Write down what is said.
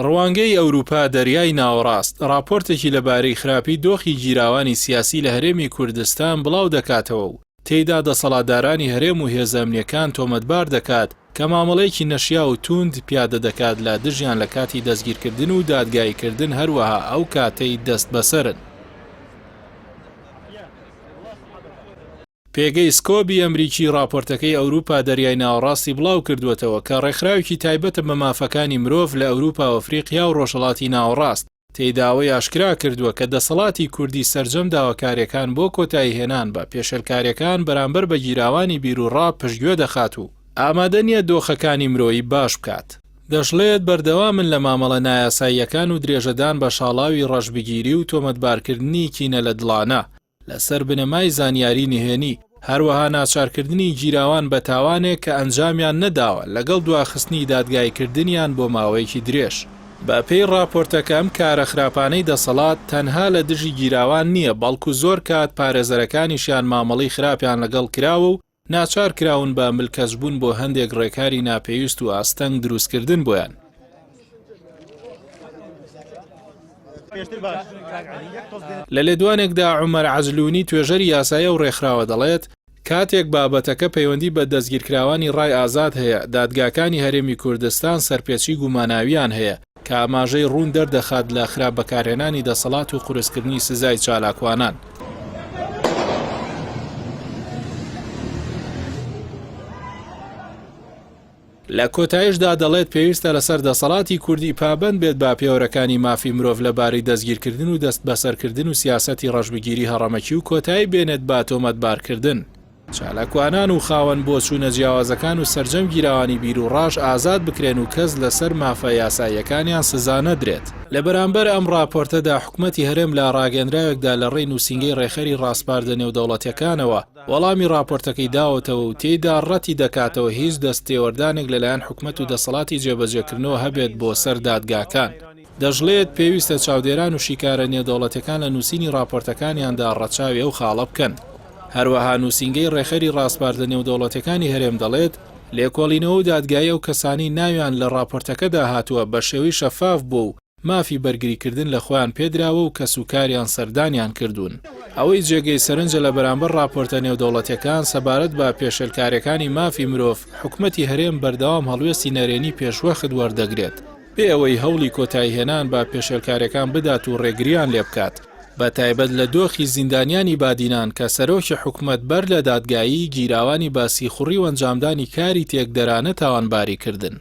ڕوانگەی ئەوروپا دەریای ناوەڕاست راپۆرتێکی لەبارەی خراپی دۆخی گیراوانی سیاسی لە هەرێمی کوردستان بڵاو دەکاتەوە و تێیدا دەسەڵاتدارانی هەرێم و هێزە تۆمەتبار دەکات کە مامەڵەیەکی نەشیا و توند پیادە دەکات لە دژیان لە کاتی دەستگیرکردن و دادگاییکردن هەروەها ئەو کاتەی دەست بەسەرن. پێگەی سکۆبی ئەمریکی راپۆرتەکەی ئەوروپا دەریای ناوەڕاستی بڵاو کردوێتەوە کە ڕێکخراوێکی تایبەتە بە مافەکانی مرۆڤ لە ئەوروپا و ئەفریقیا و ڕۆژهەڵاتی ناوەڕاست تێداوەی ئاشکرا کردووە کە دەسەڵاتی کوردی سەرجەم داواکاریەکان بۆ کۆتایی هێنان بە پێشەلکاریەکان بەرامبەر بە گیراوانی بیرروڕا پشتگوێ دەخات و ئامادە نییە دۆخەکانی مرۆیی باش بکات. دەشڵێت بەردەوامن لە مامەڵە نایاساییەکان و درێژەدان بە شاڵاوی ڕەشبگیری و تۆمەتبارکردنی کینە لە دڵانە لەسەر بنەمای زانیاری نهێنی هەروەها ناچارکردنی گیراوان بە تاوانێک کە ئەنجامیان نەداوە لەگەڵ دواخستنی دادگایکردنیان بۆ ماوەیەکی درێژ. بە پێی راپۆرتەکەم کارە خراپانەی دەسەڵات تەنها لە دژی گیراوان نییە بەڵکو زۆر کات پارێزەرەکانیشیان مامەڵەی خراپیان لەگەڵ کراوە و ناچار کراون بە ملکەسبوون بۆ هەندێک ڕێکاری ناپێویست و ئاستەنگ دروستکردن بۆیان. لە لێدوانێکدا عومەر عەزلوونی توێژەری یاسایە و ڕێکخراوە دەڵێت کاتێک بابەتەکە پەیوەندی بە دەستگیرکراوانی ڕای ئازاد هەیە دادگاکانی هەرێمی کوردستان سەرپێچی گوماناویان هەیە کە ئاماژەی ڕوون دەردەخات لە خراپ بەکارهێنانی دەسەڵات و قورسکردنی سزای چالاکوانان. لە کۆتایشدا دەڵێت پێویستە لەسەر دەسەڵاتی کوردی پابەند بێت با پێوەرەکانی مافی مرۆڤ لەبارەی دەستگیرکردن و دەست بەسەرکردن و سیاسەتی ڕەشبگیری هەڕەمەکی و کۆتایی بێنێت با تۆمەتبارکردن. چالاکوانان و خاوەن بۆ چوونە جیاوازەکان و سەرجەم گیراوانی بیر و ڕاش ئازاد بکرێن و کەس لەسەر مافە یاساییەکانیان سزا نەدرێت. لە بەرامبەر ئەم راپۆرتەدا حکومەتی هەرێم لە ڕاگەندراوێکدا لە ڕێی نووسینگەی ڕێخەری ڕاستپاردە نێودەوڵەتیەکانەوە وەڵامی راپۆرتەکەی داوەتەوە و تێیدا ڕەتی دەکاتەوە هیچ دەستێوەردانێک لەلایەن حکومەت و دەسەڵاتی جێبەجێکردنەوە هەبێت بۆ سەر دادگاکان. دەژڵێت پێویستە چاودێران و شیکارە نێودەوڵەتیەکان لە نووسینی راپۆرتەکانیاندا ڕەچاوی ئەو خاڵە بکەن. هەروەها نووسینگەی ڕێخەری ڕاستپاردە نێودەوڵەتیەکانی هەرێم دەڵێت لێکۆڵینەوە و دادگایی ئەو کەسانی ناویان لە راپۆرتەکەدا هاتووە بە شێوەی شەفاف بوو و مافی بەرگریکردن لە خۆیان پێدراوە و کەسوکاریان سەردانیان کردوون. ئەوەی جێگەی سەرنجە لە بەرامبەر راپۆرتە نێودەوڵەتیەکان سەبارەت بە پێشەلکاریەکانی مافی مرۆڤ حکومەتی هەرێم بەردەوام هەڵوێستی نەرێنی پێشوەخت وەردەگرێت بێ ئەوەی هەوڵی کۆتایی هێنان بە پێشەلکاریەکان بدات و ڕێگریان لێ بکات. بە تایبەت لە دۆخی زیندانیانی بادینان کە سەرۆکی حکومەت بەر لە دادگایی گیراوانی باسی خوڕی و ئەنجامدانی کاری تێکدەرانە تاوانباری کردن.